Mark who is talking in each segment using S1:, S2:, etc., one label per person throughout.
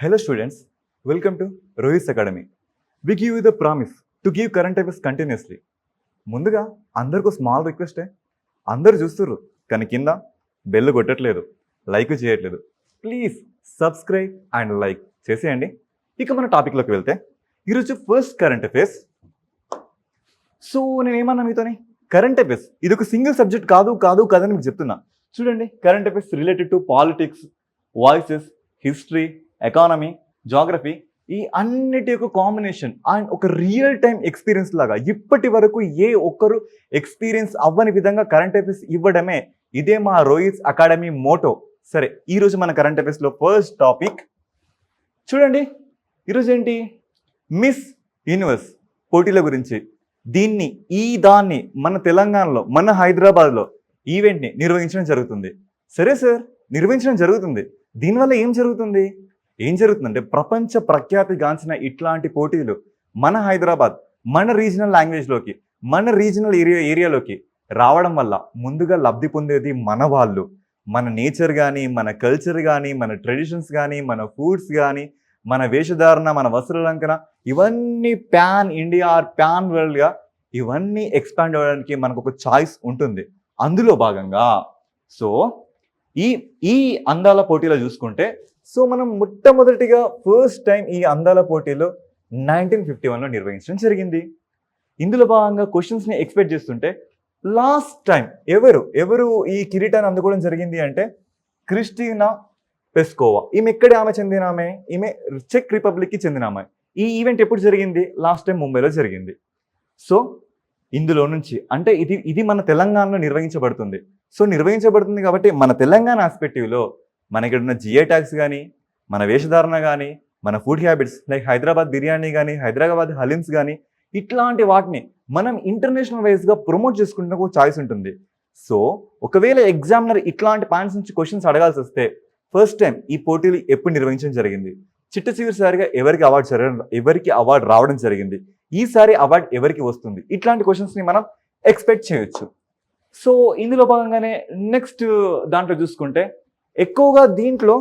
S1: Hello students, welcome to Rohit's Academy. We give you the promise to give current affairs continuously. ముందుగా అందరికీ small రిక్వెస్టే, అందరు చూస్తుర్రు కానీ కింద bell కొట్టట్లేదు, like చేయట్లేదు. Please subscribe and like చేసేయండి. ఇక మన టాపిక్లోకి వెళ్తే ఈరోజు ఫస్ట్ కరెంట్ అఫైర్స్. సో నేనేమన్నా మీతోని కరెంట్ అఫైర్స్ ఇది ఒక సింగిల్ సబ్జెక్ట్ కాదని మీకు చెప్తున్నా. చూడండి, current affairs related to politics, voices, history, economy, geography, ఈ అన్నిటి యొక్క కాంబినేషన్ అండ్ ఒక రియల్ టైం ఎక్స్పీరియన్స్ లాగా ఇప్పటి వరకు ఏ ఒక్కరు ఎక్స్పీరియన్స్ అవ్వని విధంగా కరెంట్ అఫైర్స్ ఇవ్వడమే ఇదే మా రోహిత్స్ అకాడమీ మోటో. సరే, ఈరోజు మన కరెంట్ అఫైర్స్లో ఫస్ట్ టాపిక్ చూడండి. ఈరోజు ఏంటి? మిస్ యూనివర్స్ పోటీల గురించి. దాన్ని మన తెలంగాణలో, మన హైదరాబాద్లో ఈవెంట్ని నిర్వహించడం జరుగుతుంది. సరే సార్, నిర్వహించడం జరుగుతుంది. దీనివల్ల ఏం జరుగుతుందంటే ప్రపంచ ప్రఖ్యాతిగాంచిన ఇట్లాంటి పోటీలు మన హైదరాబాద్, మన రీజనల్ లాంగ్వేజ్లోకి, మన రీజనల్ ఏరియాలోకి రావడం వల్ల ముందుగా లబ్ధి పొందేది మన వాళ్ళు. మన నేచర్ కానీ, మన కల్చర్ కానీ, మన ట్రెడిషన్స్ కానీ, మన ఫుడ్స్ కానీ, మన వేషధారణ, మన వస్త్రాలంకరణ, ఇవన్నీ ప్యాన్ ఇండియా ఆర్ ప్యాన్ వరల్డ్గా ఇవన్నీ ఎక్స్పాండ్ అవ్వడానికి మనకు ఒక చాయిస్ ఉంటుంది. అందులో భాగంగా సో ఈ అందాల పోటీలో చూసుకుంటే, సో మనం మొట్టమొదటిగా ఫస్ట్ టైం ఈ అందాల పోటీలో 1951లో నిర్వహించడం జరిగింది. ఇందులో భాగంగా క్వశ్చన్స్ని ఎక్స్పెక్ట్ చేస్తుంటే లాస్ట్ టైం ఎవరు ఈ కిరీటాన్ని అందుకోవడం జరిగింది అంటే క్రిస్టినా పెస్కోవా. ఆమె చెందిన ఆమె, ఈమె చెక్ రిపబ్లిక్కి చెందిన ఆమె. ఈ ఈవెంట్ ఎప్పుడు జరిగింది? లాస్ట్ టైం ముంబైలో జరిగింది. సో ఇందులో నుంచి అంటే ఇది మన తెలంగాణలో నిర్వహించబడుతుంది. సో నిర్వహించబడుతుంది కాబట్టి మన తెలంగాణ ఆస్పెక్టివ్లో మన ఇక్కడ ఉన్న జిఐ ట్యాగ్స్ కానీ, మన వేషధారణ కానీ, మన food habits like Hyderabad biryani కానీ, హైదరాబాద్ హలీమ్స్ కానీ, ఇట్లాంటి వాటిని మనం ఇంటర్నేషనల్ వైజ్గా ప్రమోట్ చేసుకుంటున్న ఒక చాయిస్ ఉంటుంది. సో ఒకవేళ ఎగ్జామినర్ ఇట్లాంటి పాయింట్స్ నుంచి క్వశ్చన్స్ అడగాల్సి వస్తే ఫస్ట్ టైం ఈ పోటీలు ఎప్పుడు నిర్వహించడం జరిగింది, చిట్ట చివరిసారిగా ఎవరికి అవార్డు రావడం జరిగింది, ఈసారి అవార్డు ఎవరికి వస్తుంది, ఇట్లాంటి క్వశ్చన్స్ని మనం ఎక్స్పెక్ట్ చేయొచ్చు. సో ఇందులో భాగంగానే నెక్స్ట్ దాంట్లో చూసుకుంటే ఎక్కువగా దీంట్లో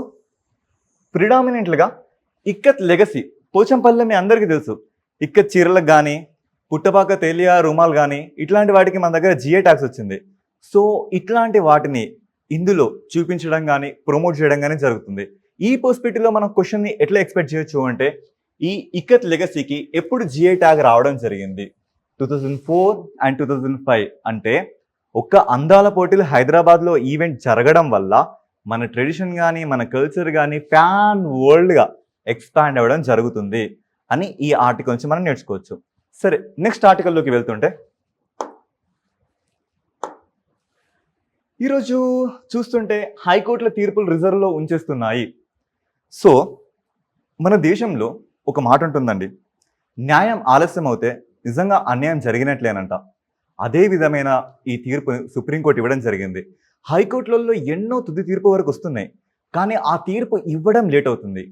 S1: ప్రిడామినెంట్గా ఇక్కత్ లెగసీ, పోచంపల్లి మీ అందరికీ తెలుసు. ఇక్కత్ చీరలకు కానీ, పుట్టపాక తేలియా రుమాల్ కానీ, ఇట్లాంటి వాటికి మన దగ్గర జిఐ ట్యాక్స్ వచ్చింది. సో ఇట్లాంటి వాటిని ఇందులో చూపించడం కానీ, ప్రమోట్ చేయడం కానీ జరుగుతుంది. ఈ పర్స్పెక్టివ్లో మనం క్వశ్చన్ని ఎట్లా ఎక్స్పెక్ట్ చేయొచ్చు అంటే, ఈ ఇక్కత్ లెగసీకి ఎప్పుడు జిఐ ట్యాగ్ రావడం జరిగింది? 2004 అండ్ 2005. అంటే ఒక్క అందాల పోటీలు హైదరాబాద్లో ఈవెంట్ జరగడం వల్ల మన ట్రెడిషన్ కానీ, మన కల్చర్ కానీ ప్యాన్ వరల్డ్గా ఎక్స్పాండ్ అవ్వడం జరుగుతుంది అని ఈ ఆర్టికల్ నుంచి మనం నేర్చుకోవచ్చు. సరే, నెక్స్ట్ ఆర్టికల్లోకి వెళ్తుంటే ఈరోజు చూస్తుంటే హైకోర్టుల తీర్పులు రిజర్వ్లో ఉంచేస్తున్నాయి. సో మన దేశంలో ఒక మాట ఉంటుందండి, న్యాయం ఆలస్యం అవుతే నిజంగా అన్యాయం జరిగినట్లేనంట. అదే విధమైన ఈ తీర్పు సుప్రీంకోర్టు ఇవ్వడం జరిగింది. హైకోర్టులలో ఎన్నో తుది తీర్పు వరకు వస్తున్నాయి, కానీ ఆ తీర్పు ఇవ్వడం లేట్ అవుతుంది.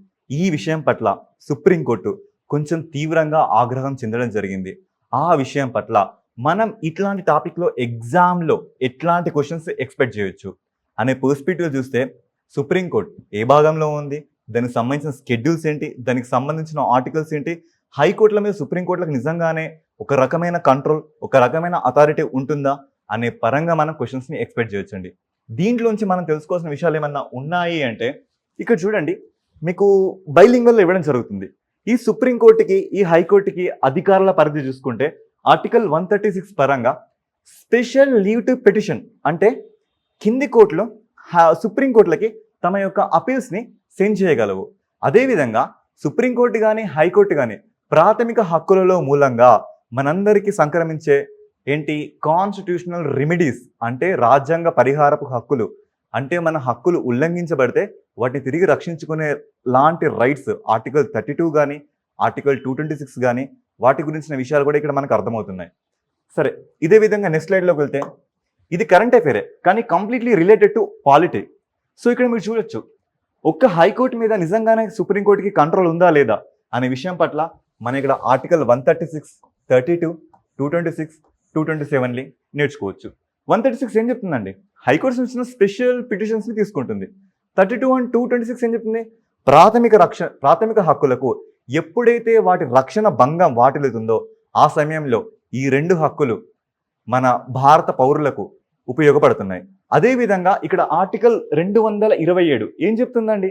S1: ఈ విషయం పట్ల సుప్రీంకోర్టు కొంచెం తీవ్రంగా ఆగ్రహం చెందడం జరిగింది. ఆ విషయం పట్ల మనం ఇట్లాంటి టాపిక్లో ఎగ్జామ్లో ఎట్లాంటి క్వశ్చన్స్ ఎక్స్పెక్ట్ చేయొచ్చు అనే పర్స్పెక్టివ్ చూస్తే సుప్రీంకోర్టు ఏ భాగంలో ఉంది, దానికి సంబంధించిన స్కెడ్యూల్స్ ఏంటి, దానికి సంబంధించిన ఆర్టికల్స్ ఏంటి, హైకోర్టుల మీద సుప్రీంకోర్టులకు నిజంగానే ఒక రకమైన కంట్రోల్, ఒక రకమైన అథారిటీ ఉంటుందా అనే పరంగా మనం క్వశ్చన్స్ని ఎక్స్పెక్ట్ చేయొచ్చండి. దీంట్లోంచి మనం తెలుసుకోవాల్సిన విషయాలు ఏమన్నా ఉన్నాయి అంటే ఇక్కడ చూడండి, మీకు బైలింగ్వల్లో ఇవ్వడం జరుగుతుంది. ఈ సుప్రీంకోర్టుకి, ఈ హైకోర్టుకి అధికారుల పరిధి చూసుకుంటే ఆర్టికల్ 136 పరంగా స్పెషల్ లీవ్ టు పిటిషన్ అంటే కింది కోర్టులో సుప్రీంకోర్టులకి తమ యొక్క అపీల్స్ని సెండ్ చేయగలవు. అదేవిధంగా సుప్రీంకోర్టు కానీ, హైకోర్టు కానీ ప్రాథమిక హక్కులలో మూలంగా మనందరికీ సంక్రమించే ఏంటి కాన్స్టిట్యూషనల్ రెమెడీస్ అంటే రాజ్యాంగ పరిహారపు హక్కులు, అంటే మన హక్కులు ఉల్లంఘించబడితే వాటిని తిరిగి రక్షించుకునే లాంటి రైట్స్ ఆర్టికల్ 32 కానీ, ఆర్టికల్ 226 కానీ, వాటి గురించిన విషయాలు కూడా ఇక్కడ మనకు అర్థమవుతున్నాయి. సరే, ఇదే విధంగా నెక్స్ట్ స్లైడ్లోకి వెళ్తే ఇది కరెంట్ అఫైరే కానీ completely related to politics. So ఇక్కడ మీరు చూడొచ్చు, ఒక్క హైకోర్టు మీద నిజంగానే సుప్రీంకోర్టుకి కంట్రోల్ ఉందా లేదా అనే విషయం పట్ల మన ఇక్కడ ఆర్టికల్ 136, 32, 226, 227ని నేర్చుకోవచ్చు. 136 ఏం చెప్తుందండి? హైకోర్టు ఇచ్చిన స్పెషల్ పిటిషన్స్ని తీసుకుంటుంది. 32 and 226 ఏం చెప్తుంది? ప్రాథమిక హక్కులకు ఎప్పుడైతే వాటి రక్షణ భంగం వాటిల్లుతుందో ఆ సమయంలో ఈ రెండు హక్కులు మన భారత పౌరులకు ఉపయోగపడుతున్నాయి. అదేవిధంగా ఇక్కడ ఆర్టికల్ 227 ఏం చెప్తుందండి?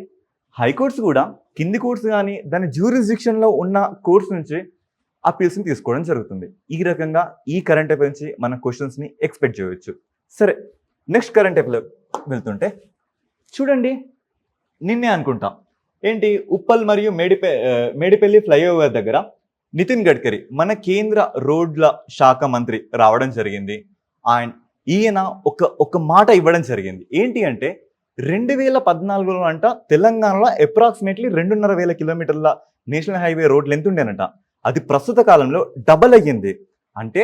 S1: హైకోర్ట్స్ కూడా కింది కోర్ట్స్ కానీ దాని జ్యూరిస్డిక్షన్లో ఉన్న కోర్ట్స్ నుంచి అపీల్స్ని తీసుకోవడం జరుగుతుంది. ఈ రకంగా ఈ కరెంట్ అఫైర్ నుంచి మన క్వశ్చన్స్ని ఎక్స్పెక్ట్ చేయవచ్చు. సరే, నెక్స్ట్ కరెంట్ అఫైర్ వెళ్తుంటే చూడండి, నిన్నే అనుకుంటా ఏంటి ఉప్పల్ మరియు మేడిపల్లి ఫ్లైఓవర్ దగ్గర నితిన్ గడ్కరీ మన కేంద్ర రోడ్ల శాఖ మంత్రి రావడం జరిగింది. అండ్ ఈయన ఒక మాట ఇవ్వడం జరిగింది. ఏంటి అంటే 2014లో అంట తెలంగాణలో అప్రాక్సిమేట్లీ 2,500 కిలోమీటర్ల నేషనల్ హైవే రోడ్ లెంత్ ఉండేనట. అది ప్రస్తుత కాలంలో డబల్ అయ్యింది. అంటే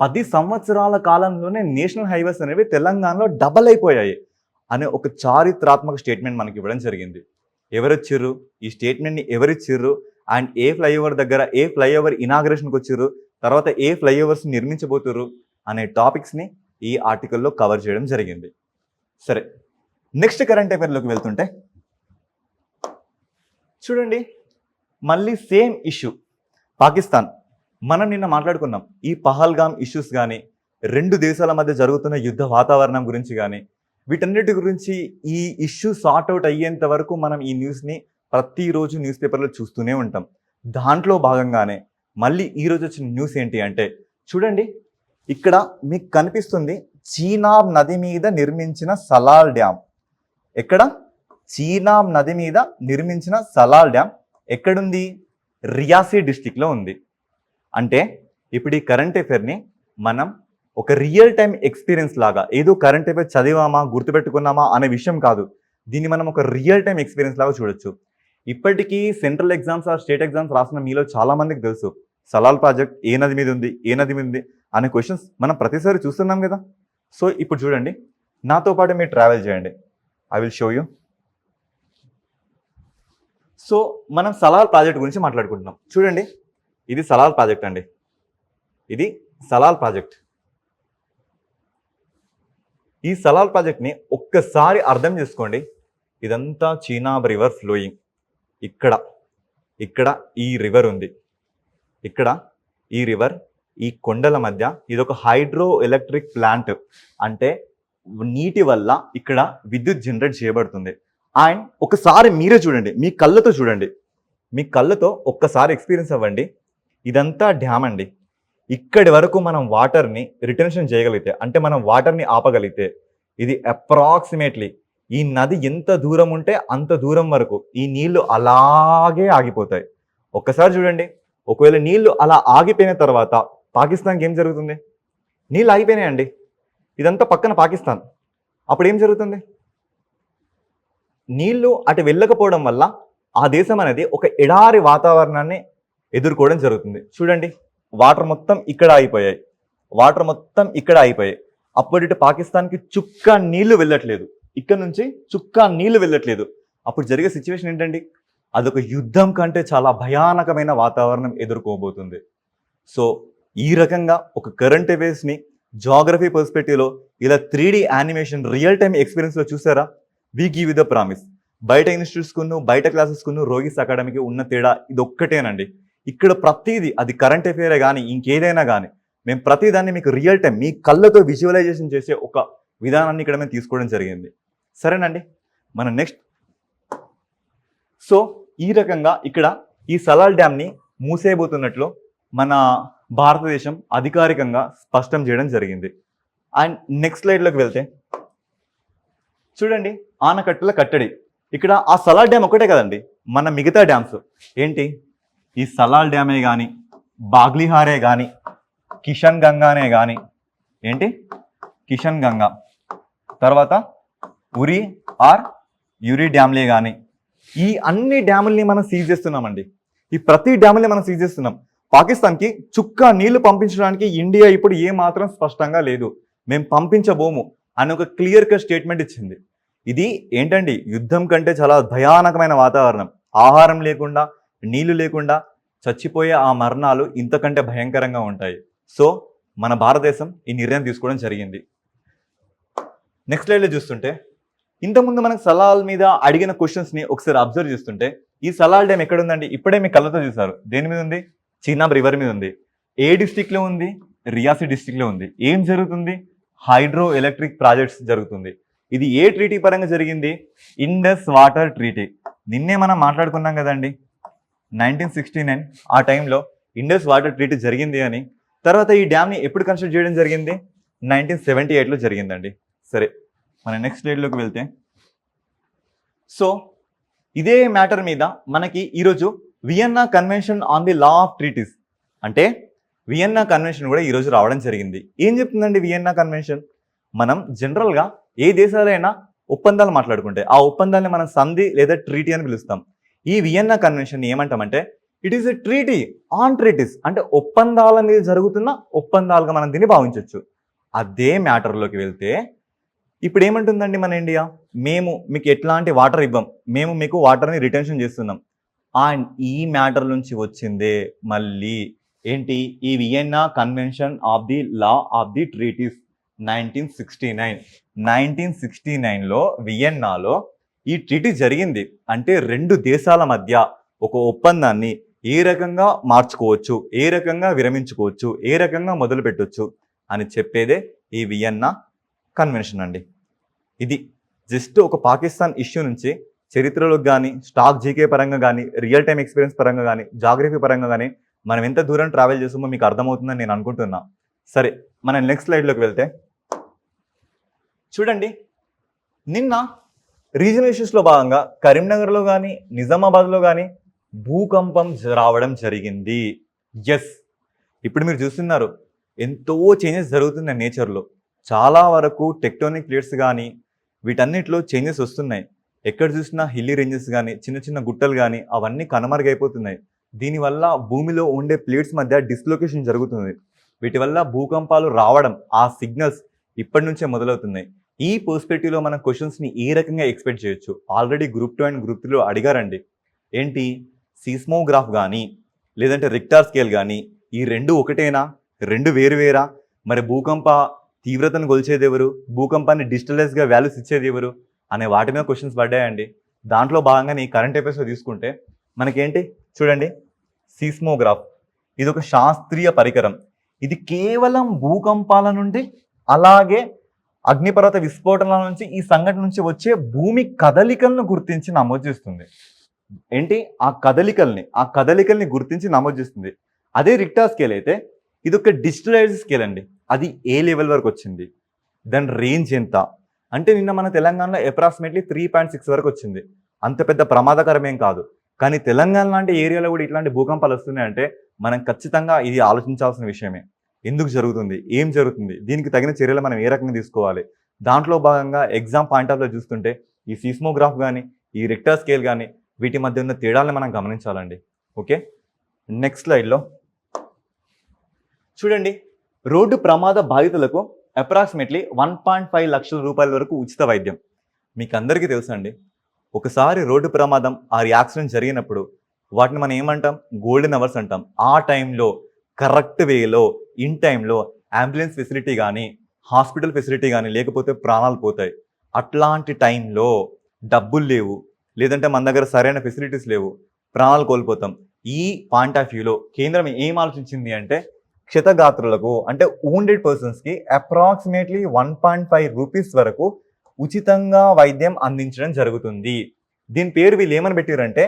S1: 10 సంవత్సరాల కాలంలోనే నేషనల్ హైవేస్ అనేవి తెలంగాణలో డబల్ అయిపోయాయి అనే ఒక చారిత్రాత్మక స్టేట్మెంట్ మనకి ఇవ్వడం జరిగింది. ఎవరిచ్చిర్రు ఈ స్టేట్మెంట్ని? ఎవరిచ్చిర్రు? అండ్ ఏ ఫ్లైఓవర్ దగ్గర ఏ ఫ్లైఓవర్ ఇనాగ్రేషన్కి వచ్చిర్రు, తర్వాత ఏ ఫ్లైఓవర్స్ నిర్మించబోతుర్రు అనే టాపిక్స్ని ఈ ఆర్టికల్లో కవర్ చేయడం జరిగింది. సరే, నెక్స్ట్ కరెంట్ అఫైర్లోకి వెళ్తుంటే చూడండి, మళ్ళీ సేమ్ ఇష్యూ పాకిస్తాన్. మనం నిన్న మాట్లాడుకున్నాం ఈ పహల్గామ్ ఇష్యూస్ కానీ, రెండు దేశాల మధ్య జరుగుతున్న యుద్ధ వాతావరణం గురించి కానీ, వీటన్నిటి గురించి ఈ ఇష్యూ సార్ట్ అవుట్ అయ్యేంత వరకు మనం ఈ న్యూస్ని ప్రతిరోజు న్యూస్ పేపర్లో చూస్తూనే ఉంటాం. దాంట్లో భాగంగానే మళ్ళీ ఈరోజు వచ్చిన న్యూస్ ఏంటి అంటే చూడండి, ఇక్కడ మీకు కనిపిస్తుంది చీనాబ్ నది మీద నిర్మించిన సలాల్ డ్యామ్. ఎక్కడ? చీనాబ్ నది మీద నిర్మించిన సలాల్ డ్యామ్ ఎక్కడుంది? రియాసీ డిస్టిక్లో ఉంది. అంటే ఇప్పుడు ఈ కరెంట్ అఫైర్ని మనం ఒక రియల్ టైం ఎక్స్పీరియన్స్ లాగా, ఏదో కరెంట్ అఫైర్ చదివామా గుర్తుపెట్టుకున్నామా అనే విషయం కాదు, దీన్ని మనం ఒక రియల్ టైం ఎక్స్పీరియన్స్ లాగా చూడొచ్చు. ఇప్పటికీ central exams or state exams రాసిన మీలో చాలా మందికి తెలుసు సలాల్ ప్రాజెక్ట్ ఏ నది మీద ఉంది, ఏ నది మీద ఉంది అనే క్వశ్చన్స్ మనం ప్రతిసారి చూస్తున్నాం కదా. సో ఇప్పుడు చూడండి, నాతో పాటు మీరు ట్రావెల్ చేయండి. I will show you. So మనం సలాల్ ప్రాజెక్ట్ గురించి మాట్లాడుకుంటున్నాం. చూడండి, ఇది సలాల్ ప్రాజెక్ట్ అండి. ఇది సలాల్ ప్రాజెక్ట్. ఈ సలాల్ ప్రాజెక్ట్ని ఒక్కసారి అర్థం చేసుకోండి. ఇదంతా చీనాబ్ రివర్ ఫ్లోయింగ్. ఇక్కడ ఈ రివర్ ఉంది. ఇక్కడ ఈ రివర్, ఈ కొండల మధ్య ఇదొక హైడ్రో ఎలక్ట్రిక్ ప్లాంట్. అంటే నీటి వల్ల ఇక్కడ విద్యుత్ జనరేట్ చేయబడుతుంది. అండ్ ఒకసారి మీరే చూడండి, మీ కళ్ళతో చూడండి, మీ కళ్ళతో ఒక్కసారి ఎక్స్పీరియన్స్ అవ్వండి. ఇదంతా డ్యామ్ అండి. ఇక్కడి వరకు మనం వాటర్ని రిటెన్షన్ చేయగలిగితే, అంటే మనం వాటర్ని ఆపగలిగితే, ఇది అప్రాక్సిమేట్లీ ఈ నది ఎంత దూరం ఉంటే అంత దూరం వరకు ఈ నీళ్లు అలాగే ఆగిపోతాయి. ఒక్కసారి చూడండి, ఒకవేళ నీళ్లు అలా ఆగిపోయిన తర్వాత పాకిస్తాన్కి ఏం జరుగుతుంది? నీళ్ళు ఆగిపోయినాయండి, ఇదంతా పక్కన పాకిస్తాన్. అప్పుడు ఏం జరుగుతుంది? నీళ్లు అటు వెళ్ళకపోవడం వల్ల ఆ దేశం అనేది ఒక ఎడారి వాతావరణాన్ని ఎదుర్కోవడం జరుగుతుంది. చూడండి, వాటర్ మొత్తం ఇక్కడ ఆగిపోయాయి, వాటర్ మొత్తం ఇక్కడ ఆగిపోయాయి. అప్పుడు ఇటు పాకిస్తాన్కి చుక్క నీళ్లు వెళ్ళట్లేదు, ఇక్కడ నుంచి చుక్క నీళ్లు వెళ్ళట్లేదు. అప్పుడు జరిగే సిచ్యువేషన్ ఏంటండి? అదొక యుద్ధం కంటే చాలా భయానకమైన వాతావరణం ఎదుర్కోబోతుంది. సో ఈ రకంగా ఒక కరెంట్ అఫైర్స్ని జాగ్రఫీ పర్స్పెక్టివ్లో ఇలా 3D యానిమేషన్ రియల్ టైమ్ ఎక్స్పీరియన్స్లో చూసారా? We give you the promise. బయట ఇన్స్టిట్యూట్స్కును బయట క్లాసెస్కును రోగిస్ అకాడమీకి ఉన్న తేడా ఇది ఒక్కటేనండి. ఇక్కడ ప్రతిదీ, అది కరెంట్ అఫైరే కానీ ఇంకేదైనా కానీ, మేము ప్రతిదాన్ని మీకు రియల్ టైం మీ కళ్ళతో విజువలైజేషన్ చేసే ఒక విధానాన్ని ఇక్కడ మేము తీసుకోవడం జరిగింది. సరేనండి, మన నెక్స్ట్. సో ఈ రకంగా ఇక్కడ ఈ సలాల్ డ్యామ్ని మూసేయబోతున్నట్లు మన భారతదేశం అధికారికంగా స్పష్టం చేయడం జరిగింది. అండ్ నెక్స్ట్ స్లైడ్లోకి వెళ్తే చూడండి, ఆనకట్టల కట్టడి. ఇక్కడ ఆ సలాల్ డ్యామ్ ఒకటే కదండి, మన మిగతా డ్యామ్స్ ఏంటి? ఈ సలాల్ డ్యామే కానీ, బాగ్లిహారే కానీ, కిషన్ గంగానే కానీ, ఏంటి కిషన్ గంగా, తర్వాత ఉరి ఆర్ యూరి డ్యామ్లే కానీ, ఈ అన్ని డ్యాముల్ని మనం సీజ్ చేస్తున్నామండి. ఈ ప్రతి డ్యాముల్ని మనం సీజ్ చేస్తున్నాం. పాకిస్తాన్కి చుక్క నీళ్లు పంపించడానికి ఇండియా ఇప్పుడు ఏ మాత్రం స్పష్టంగా లేదు, మేము పంపించబోము అని ఒక క్లియర్ కట్ స్టేట్మెంట్ ఇచ్చింది. ఇది ఏంటండి? యుద్ధం కంటే చాలా భయానకమైన వాతావరణం. ఆహారం లేకుండా, నీళ్లు లేకుండా చచ్చిపోయే ఆ మరణాలు ఇంతకంటే భయంకరంగా ఉంటాయి. సో మన భారతదేశం ఈ నిర్ణయం తీసుకోవడం జరిగింది. నెక్స్ట్ స్లైడ్లో చూస్తుంటే ఇంతకుముందు మనకు సలాల్ మీద అడిగిన క్వశ్చన్స్ని ఒకసారి అబ్జర్వ్ చేస్తుంటే ఈ సలాల్ డ్యామ్ ఎక్కడ ఉందండి? ఇప్పుడే మీ కళ్ళతో చూసారు. దేని మీద ఉంది? చీనాబ్ రివర్ మీద ఉంది. ఏ డిస్టిక్లో ఉంది? రియాసీ డిస్టిక్లో ఉంది. ఏం జరుగుతుంది? హైడ్రో ఎలక్ట్రిక్ ప్రాజెక్ట్స్ జరుగుతుంది. ఇది ఏ ట్రీటీ పరంగా జరిగింది? Indus water treaty. నిన్నే మనం మాట్లాడుకున్నాం కదండి 1969 ఆ టైంలో ఇండస్ వాటర్ ట్రీటీ జరిగింది అని. తర్వాత ఈ డ్యామ్ని ఎప్పుడు కన్స్ట్రక్ట్ చేయడం జరిగింది? 1978లో జరిగిందండి. సరే, మన నెక్స్ట్ స్లైడ్లోకి వెళ్తే, సో ఇదే మ్యాటర్ మీద మనకి ఈరోజు Vienna convention on the law of treaties అంటే వియన్నా కన్వెన్షన్ కూడా ఈరోజు రావడం జరిగింది. ఏం చెప్తుందండి వియన్నా కన్వెన్షన్? మనం జనరల్గా ఏ దేశాలైనా ఒప్పందాలు మాట్లాడుకుంటే ఆ ఒప్పందాన్ని మనం సంధి లేదా ట్రీటీ అని పిలుస్తాం. ఈ వియన్నా కన్వెన్షన్ ఏమంటామంటే it is a treaty on treaties, అంటే ఒప్పందాల మీద జరుగుతున్న ఒప్పందాలుగా మనం దీన్ని భావించవచ్చు. అదే మ్యాటర్లోకి వెళ్తే ఇప్పుడు ఏమంటుందండి మన ఇండియా? మేము మీకు ఎట్లాంటి వాటర్ ఇవ్వం, మేము మీకు వాటర్ని రిటెన్షన్ చేస్తున్నాం. అండ్ ఈ మ్యాటర్ నుంచి వచ్చిందే మళ్ళీ ఏంటి? ఈ Vienna convention of the law of the treaties 1969లో వియన్నాలో ఈ ట్రీటీ జరిగింది. అంటే రెండు దేశాల మధ్య ఒక ఒప్పందాన్ని ఏ రకంగా మార్చుకోవచ్చు, ఏ రకంగా విరమించుకోవచ్చు, ఏ రకంగా మొదలు పెట్టవచ్చు అని చెప్పేదే ఈ వియన్నా కన్వెన్షన్ అండి. ఇది జస్ట్ ఒక పాకిస్తాన్ ఇష్యూ నుంచి చరిత్రలోకి కానీ, స్టాక్ జీకే పరంగా కానీ, రియల్ టైం ఎక్స్పీరియన్స్ పరంగా కానీ, జాగ్రఫీ పరంగా కానీ మనం ఎంత దూరం ట్రావెల్ చేస్తామో మీకు అర్థమవుతుందని నేను అనుకుంటున్నా. సరే, మనం నెక్స్ట్ స్లైడ్లోకి వెళ్తే చూడండి, నిన్న రీజనల్ ఇష్యూస్లో భాగంగా కరీంనగర్లో కానీ, నిజామాబాద్లో కానీ భూకంపం రావడం జరిగింది. ఎస్, ఇప్పుడు మీరు చూస్తున్నారు ఎంతో చేంజెస్ జరుగుతున్నాయి నేచర్లో. చాలా వరకు టెక్టోనిక్ ప్లేట్స్ కానీ వీటన్నిటిలో చేంజెస్ వస్తున్నాయి. ఎక్కడ చూసినా హిల్లీ రేంజెస్ కానీ, చిన్న చిన్న గుట్టలు కానీ అవన్నీ కనుమరుగైపోతున్నాయి. దీనివల్ల భూమిలో ఉండే ప్లేట్స్ మధ్య డిస్లొకేషన్ జరుగుతుంది. వీటి వల్ల భూకంపాలు రావడం, ఆ సిగ్నల్స్ ఇప్పటి నుంచే మొదలవుతున్నాయి. ఈ పర్స్పెక్టివ్లో మన క్వశ్చన్స్ని ఏ రకంగా ఎక్స్పెక్ట్ చేయొచ్చు? ఆల్రెడీ గ్రూప్ 2 అండ్ గ్రూప్ 3లో అడిగారండి. ఏంటి? సీస్మోగ్రాఫ్ కానీ లేదంటే రిక్టార్ స్కేల్ కానీ ఈ రెండు ఒకటేనా? రెండు వేరువేరా? మరి భూకంప తీవ్రతను కొలిచేది ఎవరు? భూకంపాన్ని డిజిటలైజ్గా వాల్యూస్ ఇచ్చేది ఎవరు అనే వాటి మీద క్వశ్చన్స్ పడ్డాయండి. దాంట్లో భాగంగా ఈ కరెంట్ అఫైర్స్లో తీసుకుంటే మనకేంటి చూడండి, సీస్మోగ్రాఫ్ ఇది ఒక శాస్త్రీయ పరికరం. ఇది కేవలం భూకంపాల నుండి అలాగే అగ్నిపర్వత విస్ఫోటనాల నుంచి ఈ సంఘటన నుంచి వచ్చే భూమి కదలికలను గుర్తించి నమోదు చేస్తుంది. ఏంటి? ఆ కదలికల్ని గుర్తించి నమోదు చేస్తుంది. అదే రిక్టార్ స్కేల్ అయితే ఇది ఒక డిజిటలైజ్డ్ స్కేల్ అండి. అది ఏ లెవెల్ వరకు వచ్చింది, దాని రేంజ్ ఎంత అంటే నిన్న మన తెలంగాణలో అప్రాక్సిమేట్లీ 3.6 వరకు వచ్చింది. అంత పెద్ద ప్రమాదకరమేం కాదు. కానీ తెలంగాణ లాంటి ఏరియాలో కూడా ఇట్లాంటి భూకంపాలు వస్తున్నాయంటే మనం ఖచ్చితంగా ఇది ఆలోచించాల్సిన విషయమే. ఎందుకు జరుగుతుంది, ఏం జరుగుతుంది, దీనికి తగిన చర్యలు మనం ఏ రకంగా తీసుకోవాలి? దాంట్లో భాగంగా ఎగ్జామ్ పాయింట్ ఆఫ్ లో చూస్తుంటే ఈ సీస్మోగ్రాఫ్ కానీ ఈ రిక్టర్ స్కేల్ కానీ వీటి మధ్య ఉన్న తేడాలను మనం గమనించాలండి. ఓకే, నెక్స్ట్ స్లైడ్లో చూడండి, రోడ్డు ప్రమాద బాధితులకు అప్రాక్సిమేట్లీ 1.5 లక్షల రూపాయల వరకు ఉచిత వైద్యం. మీకు అందరికీ తెలుసండి, ఒకసారి రోడ్డు ప్రమాదం ఆర్ యాక్సిడెంట్ జరిగినప్పుడు వాటిని మనం ఏమంటాం? గోల్డెన్ అవర్స్ అంటాం. ఆ టైంలో కరెక్ట్ వేలో ఇన్ టైంలో అంబులెన్స్ ఫెసిలిటీ కానీ హాస్పిటల్ ఫెసిలిటీ కానీ లేకపోతే ప్రాణాలు పోతాయి. అట్లాంటి టైంలో డబ్బులు లేవు, లేదంటే మన దగ్గర సరైన ఫెసిలిటీస్ లేవు, ప్రాణాలు కోల్పోతాం. ఈ పాయింట్ ఆఫ్ వ్యూలో కేంద్రం ఏం ఆలోచించింది అంటే క్షతగాత్రులకు అంటే వూండెడ్ పర్సన్స్కి అప్రాక్సిమేట్లీ 1.5 రూపీస్ వరకు ఉచితంగా వైద్యం అందించడం జరుగుతుంది. దీని పేరు వీళ్ళు ఏమని పెట్టారంటే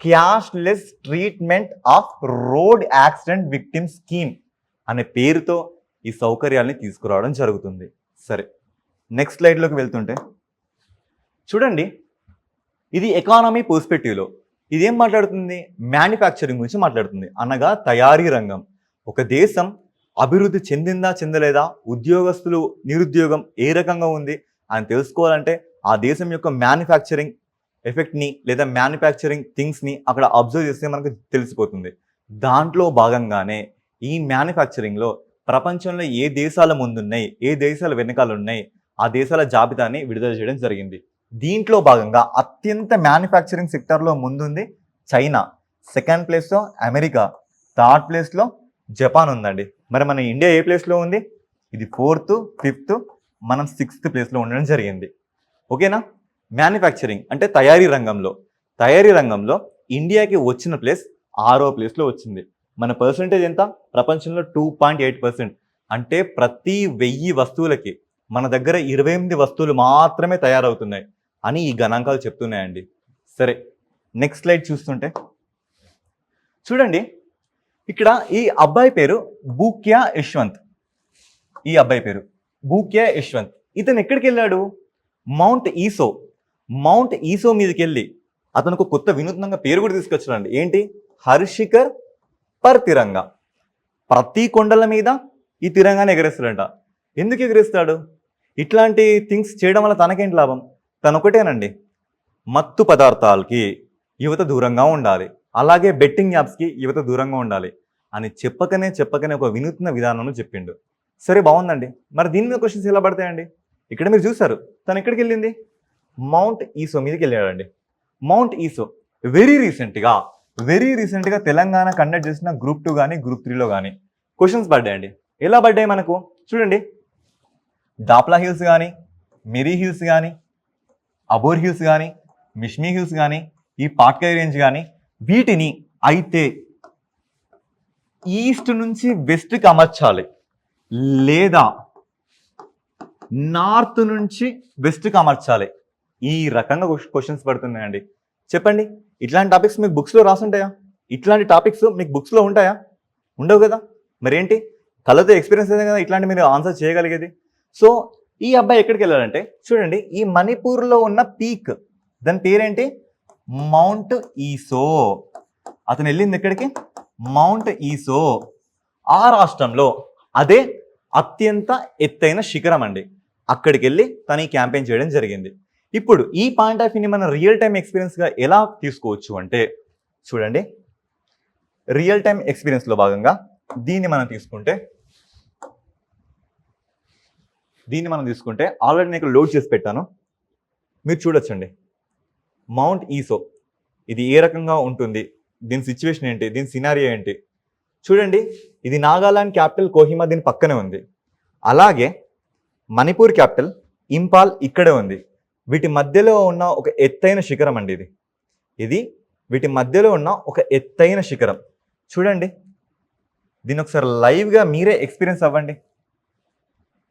S1: cashless treatment of road accident victim scheme అనే పేరుతో ఈ సౌకర్యాల్ని తీసుకురావడం జరుగుతుంది. సరే, నెక్స్ట్ స్లైడ్లోకి వెళ్తుంటే చూడండి, ఇది ఎకానమీ పర్స్పెక్టివ్లో ఇది ఏం మాట్లాడుతుంది? మ్యానుఫ్యాక్చరింగ్ గురించి మాట్లాడుతుంది, అనగా తయారీ రంగం. ఒక దేశం అభివృద్ధి చెందిందా చెందలేదా, ఉద్యోగస్తులు నిరుద్యోగం ఏ రకంగా ఉంది అని తెలుసుకోవాలంటే ఆ దేశం యొక్క మ్యానుఫ్యాక్చరింగ్ ఎఫెక్ట్ని లేదా మ్యానుఫ్యాక్చరింగ్ థింగ్స్ని అక్కడ అబ్జర్వ్ చేస్తే మనకు తెలిసిపోతుంది. దాంట్లో భాగంగానే ఈ మ్యానుఫ్యాక్చరింగ్లో ప్రపంచంలో ఏ దేశాల ముందున్నాయి, ఏ దేశాల వెనకాల ఉన్నాయి, ఆ దేశాల జాబితాని విడుదల చేయడం జరిగింది. దీంట్లో భాగంగా అత్యంత మ్యానుఫ్యాక్చరింగ్ సెక్టర్లో ముందుంది చైనా, సెకండ్ ప్లేస్లో అమెరికా, థర్డ్ ప్లేస్లో జపాన్ ఉందండి. మరి మన ఇండియా ఏ ప్లేస్లో ఉంది? ఇది 4th, 5th, మనం 6th ప్లేస్లో ఉండడం జరిగింది. ఓకేనా? మ్యానుఫ్యాక్చరింగ్ అంటే తయారీ రంగంలో ఇండియాకి వచ్చిన ప్లేస్ 6వ ప్లేస్లో వచ్చింది. మన పర్సంటేజ్ ఎంత? ప్రపంచంలో 2.8%. అంటే ప్రతి 1000 వస్తువులకి మన దగ్గర 28 వస్తువులు మాత్రమే తయారవుతున్నాయి అని ఈ గణాంకాలు చెప్తున్నాయండి. సరే, నెక్స్ట్ స్లైడ్ చూస్తుంటే చూడండి, ఇక్కడ ఈ అబ్బాయి పేరు బూక్యా యశ్వంత్. ఇతను ఎక్కడికి వెళ్ళాడు? మౌంట్ ఈసో మీదకి వెళ్ళి అతనికి కొత్త వినూత్నంగా పేరు కూడా తీసుకొచ్చాడండి. ఏంటి? హర్షికర్ పర్ తిరంగా. ప్రతి కొండల మీద ఈ తిరంగానే ఎగరేస్తాడంట. ఎందుకు ఎగరేస్తాడు? ఇట్లాంటి థింగ్స్ చేయడం వల్ల తనకేంటి లాభం? తనొకటేనండి, మత్తు పదార్థాలకి యువత దూరంగా ఉండాలి, అలాగే బెట్టింగ్ యాప్స్కి యువత దూరంగా ఉండాలి అని చెప్పకనే ఒక వినూత్న విధానం చెప్పిండు. సరే, బాగుందండి. మరి దీని మీద క్వశ్చన్స్ ఎలా పడతాయండి? ఇక్కడ మీరు చూసారు, తను ఎక్కడికి వెళ్ళింది? మౌంట్ ఈసో మీదకి వెళ్ళాడండి. మౌంట్ ఈసో వెరీ రీసెంట్గా తెలంగాణ కండక్ట్ చేసిన గ్రూప్ 2 కానీ గ్రూప్ 3లో కానీ క్వశ్చన్స్ పడ్డాయండి. ఎలా పడ్డాయి మనకు చూడండి. దాప్లా హిల్స్ కానీ, మిరీ హిల్స్ కానీ, అబోర్ హిల్స్ కానీ, మిష్మీ హిల్స్ కానీ, ఈ పాట్కై రేంజ్ కానీ, వీటిని అయితే ఈస్ట్ నుంచి వెస్ట్కి అమర్చాలి లేదా నార్త్ నుంచి వెస్ట్కి అమర్చాలి. ఈ రకంగా క్వశ్చన్స్ పడుతున్నాయండి. చెప్పండి, ఇట్లాంటి టాపిక్స్ మీకు బుక్స్లో రాసుంటాయా? ఇట్లాంటి టాపిక్స్ మీకు బుక్స్లో ఉంటాయా? ఉండవు కదా. మరేంటి, కళ్ళతో ఎక్స్పీరియన్స్ అయితే కదా ఇట్లాంటి మీరు ఆన్సర్ చేయగలిగేది. సో ఈ అబ్బాయి ఎక్కడికి వెళ్ళాడంటే చూడండి, ఈ మణిపూర్లో ఉన్న పీక్, దాని పేరేంటి? Mount EOS. అతను వెళ్ళింది ఎక్కడికి? Mount EOS. ఆ రాష్ట్రంలో అదే అత్యంత ఎత్తైన శిఖరం అండి. అక్కడికి వెళ్ళి తను ఈ క్యాంపెయిన్ చేయడం జరిగింది. ఇప్పుడు ఈ పాయింట్ ఆఫ్ వ్యూని మనం రియల్ టైం ఎక్స్పీరియన్స్గా ఎలా తీసుకోవచ్చు అంటే చూడండి, రియల్ టైం ఎక్స్పీరియన్స్లో భాగంగా దీన్ని మనం తీసుకుంటే ఆల్రెడీ నేను లోడ్ చేసి పెట్టాను, మీరు చూడొచ్చండి. మౌంట్ ఈసో ఇది ఏ రకంగా ఉంటుంది, దీని సిచ్యువేషన్ ఏంటి, దీని సినారియో ఏంటి చూడండి. ఇది నాగాలాండ్ క్యాపిటల్ కోహిమా దీని పక్కనే ఉంది. అలాగే మణిపూర్ క్యాపిటల్ ఇంపాల్ ఇక్కడే ఉంది. వీటి మధ్యలో ఉన్న ఒక ఎత్తైన శిఖరం అండి ఇది వీటి మధ్యలో ఉన్న ఒక ఎత్తైన శిఖరం. చూడండి, దీన్ని ఒకసారి లైవ్గా మీరే ఎక్స్పీరియన్స్ అవ్వండి.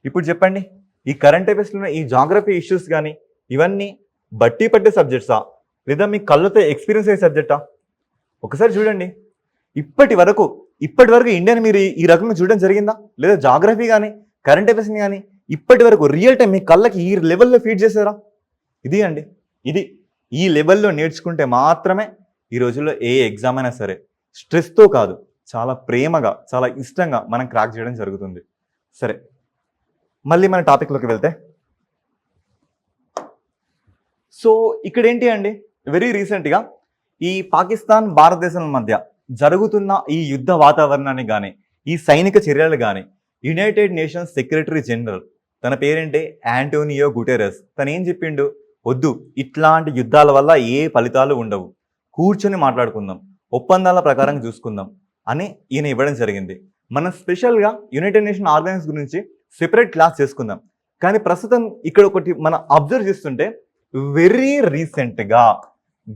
S1: ఇప్పుడు చెప్పండి, ఈ కరెంట్ అఫైర్స్లో ఈ జాగ్రఫీ ఇష్యూస్ కానీ ఇవన్నీ బట్టి పట్టే సబ్జెక్ట్సా లేదా మీ కళ్ళతో ఎక్స్పీరియన్స్ అయ్యే సబ్జెక్టా? ఒకసారి చూడండి. ఇప్పటి వరకు ఇండియాని మీరు ఈ రకంగా చూడడం జరిగిందా? లేదా జాగ్రఫీ కానీ కరెంట్ అఫైర్స్ని కానీ ఇప్పటి వరకు రియల్ టైం మీ కళ్ళకి ఈ లెవెల్లో ఫీడ్ చేశారా? ఇది ఈ లెవెల్లో నేర్చుకుంటే మాత్రమే ఈ రోజుల్లో ఏ ఎగ్జామ్ అయినా సరే స్ట్రెస్తో కాదు, చాలా ప్రేమగా, చాలా ఇష్టంగా మనం క్రాక్ చేయడం జరుగుతుంది. సరే, మళ్ళీ మన టాపిక్లోకి వెళ్తే సో ఇక్కడ ఏంటి అండి, వెరీ రీసెంట్గా ఈ పాకిస్తాన్ భారతదేశం మధ్య జరుగుతున్న ఈ యుద్ధ వాతావరణాన్ని కానీ ఈ సైనిక చర్యలు కానీ యునైటెడ్ నేషన్స్ సెక్రటరీ జనరల్ తన పేరేంటి? Antonio Guterres. తను ఏం చెప్పిండు? వద్దు, ఇట్లాంటి యుద్ధాల వల్ల ఏ ఫలితాలు ఉండవు, కూర్చొని మాట్లాడుకుందాం, ఒప్పందాల ప్రకారం చూసుకుందాం అని ఈయన ఇవ్వడం జరిగింది. మనం స్పెషల్గా యునైటెడ్ నేషన్ ఆర్గనైజేషన్ గురించి సెపరేట్ క్లాస్ చేసుకుందాం. కానీ ప్రస్తుతం ఇక్కడ ఒకటి మనం అబ్జర్వ్ చేస్తుంటే వెరీ రీసెంట్గా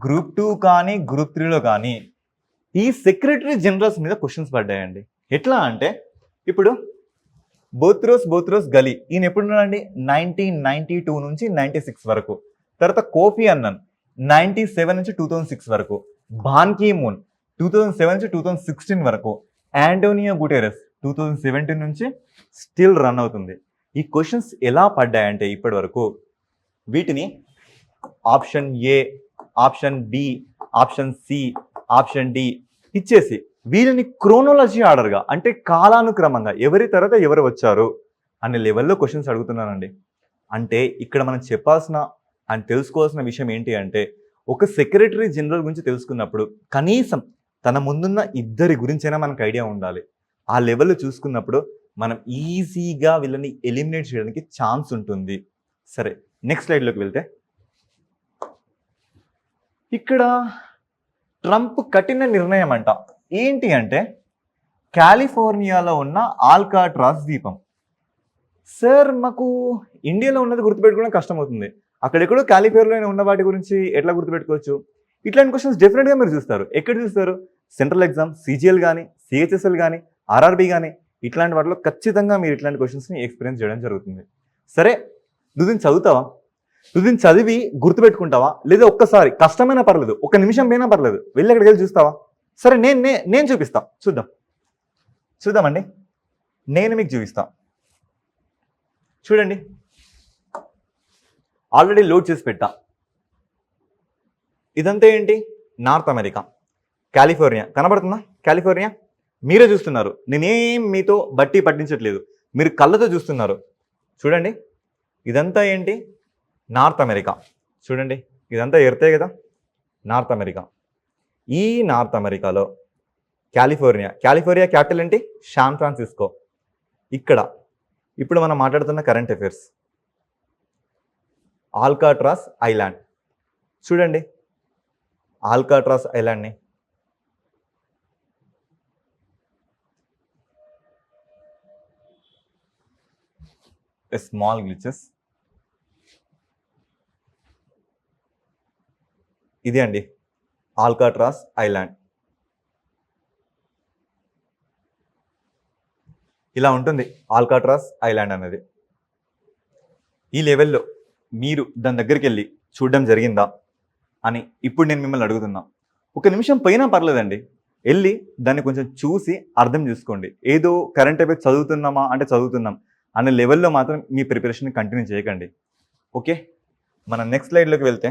S1: గ్రూప్ 2 కానీ గ్రూప్ 3లో కానీ ఈ సెక్రటరీ జనరల్స్ మీద క్వశ్చన్స్ పడ్డాయండి. ఎట్లా అంటే ఇప్పుడు బోత్రోస్ గలీ ఈయన ఎప్పుడున్నాడండి? 1992 నుంచి 96 వరకు. తర్వాత కోఫీ అన్నన్ 97 నుంచి 2006 వరకు. బాన్ కీ మూన్ 2007 నుంచి 2016 వరకు. యాంటోనియో గుటెరస్ 2017 నుంచి స్టిల్ రన్ అవుతుంది. ఈ క్వశ్చన్స్ ఎలా పడ్డాయంటే ఇప్పటి వరకు వీటిని option A, option B, option C, option D ఇచ్చేసి వీళ్ళని క్రోనాలజీ ఆర్డర్గా అంటే కాలానుక్రమంగా ఎవరి తర్వాత ఎవరు వచ్చారు అనే లెవెల్లో క్వశ్చన్స్ అడుగుతున్నానండి. అంటే ఇక్కడ మనం చెప్పాల్సిన అండ్ తెలుసుకోవాల్సిన విషయం ఏంటి అంటే ఒక సెక్రటరీ జనరల్ గురించి తెలుసుకున్నప్పుడు కనీసం తన ముందున్న ఇద్దరి గురించైనా మనకు ఐడియా ఉండాలి. ఆ లెవెల్లో చూసుకున్నప్పుడు మనం ఈజీగా వీళ్ళని ఎలిమినేట్ చేయడానికి ఛాన్స్ ఉంటుంది. సరే, నెక్స్ట్ స్లైడ్లోకి వెళ్తే ఇక్కడ ట్రంప్ కఠిన నిర్ణయం అంట. ఏంటి అంటే కాలిఫోర్నియాలో ఉన్న ఆల్కాట్రాస్ ద్వీపం. సార్, మాకు ఇండియాలో ఉన్నది గుర్తుపెట్టుకోవడం కష్టమవుతుంది, అక్కడెక్కడో క్యాలిఫైర్లోనే ఉన్న వాటి గురించి ఎట్లా గుర్తుపెట్టుకోవచ్చు? ఇట్లాంటి క్వశ్చన్స్ డెఫినెట్గా మీరు చూస్తారు. ఎక్కడ చూస్తారు? సెంట్రల్ ఎగ్జామ్, సీజీఎల్ కానీ, సిహెచ్ఎస్ఎల్ కానీ, ఆర్ఆర్బీ కానీ ఇట్లాంటి వాటిలో ఖచ్చితంగా మీరు ఇట్లాంటి క్వశ్చన్స్ని ఎక్స్పీరియన్స్ చేయడం జరుగుతుంది. సరే, నువ్వు దీన్ని చదువుతావా? నువ్వు దీన్ని చదివి గుర్తుపెట్టుకుంటావా? లేదా ఒక్కసారి కష్టమైనా పర్లేదు, ఒక నిమిషం పోయినా పర్లేదు, వెళ్ళి అక్కడికి వెళ్ళి చూస్తావా? సరే, నేను చూపిస్తా, చూద్దామండి. నేను మీకు చూపిస్తా. చూడండి, ఆల్రెడీ లోడ్ చేసి పెట్టా. ఇదంతా ఏంటి? North America, California. కనబడుతుందా? కాలిఫోర్నియా మీరే చూస్తున్నారు. నేనేం మీతో బట్టి పట్టించట్లేదు, మీరు కళ్ళతో చూస్తున్నారు. చూడండి, ఇదంతా ఏంటి? North America. చూడండి, ఇదంతా ఎర్తే కదా, నార్త్ అమెరికా. ఈ నార్త్ అమెరికాలో కాలిఫోర్నియా క్యాపిటల్ ఏంటి? San Francisco. ఇక్కడ ఇప్పుడు మనం మాట్లాడుతున్న కరెంట్ అఫైర్స్, ఆల్కాట్రాస్ ఐలాండ్. చూడండి, ఆల్కాట్రాస్ ఐలాండ్ని స్మాల్ గ్లిచెస్. ఇది అండి ఆల్కాట్రాస్ ఐలాండ్. ఇలా ఉంటుంది ఆల్కాట్రాస్ ఐలాండ్ అనేది. ఈ లెవెల్లో మీరు దాని దగ్గరికి వెళ్ళి చూడడం జరిగిందా అని ఇప్పుడు నేను మిమ్మల్ని అడుగుతున్నా. ఒక నిమిషం పోయినా పర్లేదండి, వెళ్ళి దాన్ని కొంచెం చూసి అర్థం చేసుకోండి. ఏదో కరెంట్ అఫైర్స్ చదువుతున్నామా అంటే చదువుతున్నాం అనే లెవెల్లో మాత్రం మీ ప్రిపరేషన్ కంటిన్యూ చేయకండి. ఓకే, మన నెక్స్ట్ స్లైడ్లోకి వెళ్తే,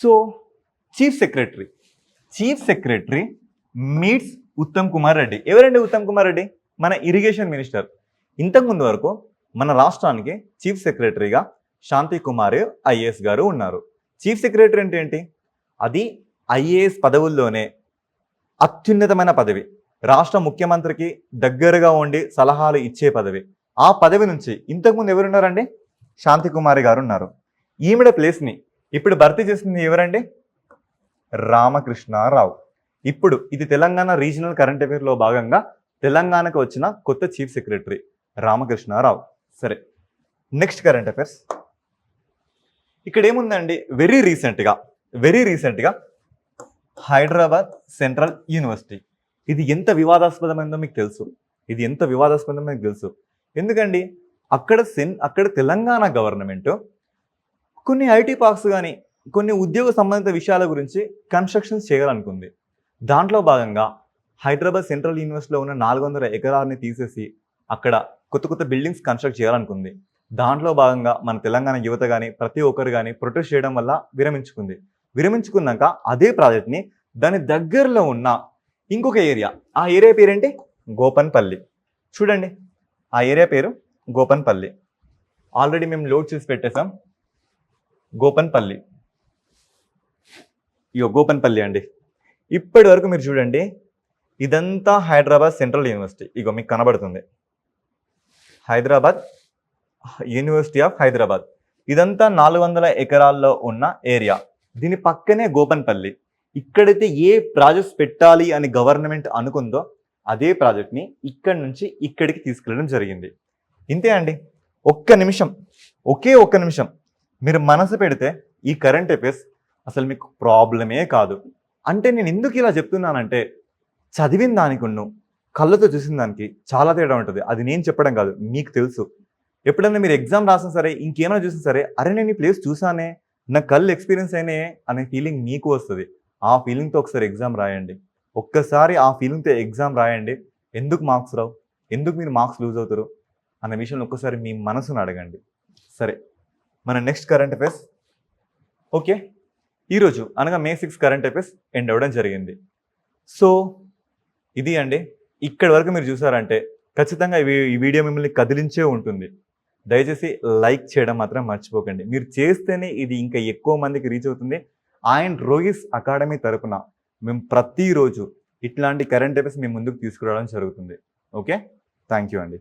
S1: so chief secretary meets Uttam Kumar Reddy. ఎవరండి ఉత్తమ్ కుమార్ రెడ్డి? మన ఇరిగేషన్ మినిస్టర్. ఇంతకుముందు వరకు మన రాష్ట్రానికి చీఫ్ సెక్రటరీగా శాంతి కుమార్ ఐఏఎస్ గారు ఉన్నారు. చీఫ్ సెక్రటరీ అంటే ఏంటి? అది ఐఏఎస్ పదవుల్లోనే అత్యున్నతమైన పదవి. రాష్ట్ర ముఖ్యమంత్రికి దగ్గరగా ఉండి సలహాలు ఇచ్చే పదవి. ఆ పదవి నుంచి ఇంతకుముందు ఎవరున్నారండి? శాంతి కుమారి గారు ఉన్నారు. ఈమెడ ప్లేస్ని ఇప్పుడు భర్తీ చేసింది ఎవరండి? రామకృష్ణారావు. ఇప్పుడు ఇది తెలంగాణ రీజనల్ కరెంట్ అఫైర్లో భాగంగా తెలంగాణకు వచ్చిన కొత్త చీఫ్ సెక్రటరీ రామకృష్ణారావు. సరే, నెక్స్ట్ కరెంట్ అఫైర్స్. ఇక్కడ ఏముందండి? వెరీ రీసెంట్గా హైదరాబాద్ సెంట్రల్ యూనివర్సిటీ. ఇది ఎంత వివాదాస్పదమైందో మీకు తెలుసు. ఎందుకండి? అక్కడ తెలంగాణ గవర్నమెంట్ కొన్ని ఐటీ పార్క్స్ కానీ కొన్ని ఉద్యోగ సంబంధిత విషయాల గురించి కన్స్ట్రక్షన్స్ చేయాలనుకుంది. దాంట్లో భాగంగా హైదరాబాద్ సెంట్రల్ యూనివర్సిటీలో ఉన్న 400 ఎకరాలని తీసేసి అక్కడ కొత్త బిల్డింగ్స్ కన్స్ట్రక్ట్ చేయాలనుకుంది. దాంట్లో భాగంగా మన తెలంగాణ యువత కానీ ప్రతి ఒక్కరు కానీ ప్రొటెస్ట్ చేయడం వల్ల విరమించుకున్నాక అదే ప్రాజెక్ట్ని దాని దగ్గరలో ఉన్న ఇంకొక ఏరియా, ఆ ఏరియా పేరేంటి? గోపన్పల్లి. చూడండి, ఆ ఏరియా పేరు గోపన్పల్లి. ఆల్రెడీ మేము లోడ్ చేసి పెట్టేసాం. గోపన్పల్లి అండి. ఇప్పటి వరకు మీరు చూడండి, ఇదంతా హైదరాబాద్ సెంట్రల్ యూనివర్సిటీ. ఇగో మీకు కనబడుతుంది హైదరాబాద్ యూనివర్సిటీ ఆఫ్ హైదరాబాద్. ఇదంతా 400 ఎకరాల్లో ఉన్న ఏరియా. దీని పక్కనే గోపన్పల్లి. ఇక్కడైతే ఏ ప్రాజెక్ట్స్ పెట్టాలి అని గవర్నమెంట్ అనుకుందో అదే ప్రాజెక్ట్ని ఇక్కడి నుంచి ఇక్కడికి తీసుకెళ్ళడం జరిగింది. ఇంతే అండి. ఒకే ఒక్క నిమిషం మీరు మనసు పెడితే ఈ కరెంట్ అఫైర్స్ అసలు మీకు ప్రాబ్లమే కాదు. అంటే నేను ఎందుకు ఇలా చెప్తున్నానంటే, చదివిన దానికి కళ్ళతో చూసిన దానికి చాలా తేడా ఉంటుంది. అది నేను చెప్పడం కాదు, మీకు తెలుసు. ఎప్పుడైనా మీరు ఎగ్జామ్ రాసినా సరే, ఇంకేమైనా చూసినా సరే, అరే నేను ఈ ప్లేస్ చూసానే, నా కళ్ళు ఎక్స్పీరియన్స్ అయినాయే అనే ఫీలింగ్ మీకు వస్తుంది. ఆ ఫీలింగ్తో ఒకసారి ఎగ్జామ్ రాయండి. ఒక్కసారి ఆ ఫీలింగ్తో ఎగ్జామ్ రాయండి. ఎందుకు మార్క్స్ రావు, ఎందుకు మీరు మార్క్స్ లూజ్ అవుతారు అనే విషయంలో ఒక్కసారి మీ మనసును అడగండి. సరే, మన నెక్స్ట్ కరెంట్ అఫైర్స్. ఓకే, ఈరోజు అనగా May 6 కరెంట్ అఫైర్స్ ఎండ్ అవ్వడం జరిగింది. సో ఇది అండి. ఇక్కడి వరకు మీరు చూసారంటే ఖచ్చితంగా ఈ వీడియో మిమ్మల్ని కదిలించే ఉంటుంది. దయచేసి లైక్ చేయడం మాత్రం మర్చిపోకండి. మీరు చేస్తేనే ఇది ఇంకా ఎక్కువ మందికి రీచ్ అవుతుంది. అండ్ రోహిస్ అకాడమీ తరపున మేము ప్రతిరోజు ఇట్లాంటి కరెంట్ అఫైర్స్ మీ ముందుకు తీసుకురావడం జరుగుతుంది. ఓకే, థ్యాంక్ యూ అండి.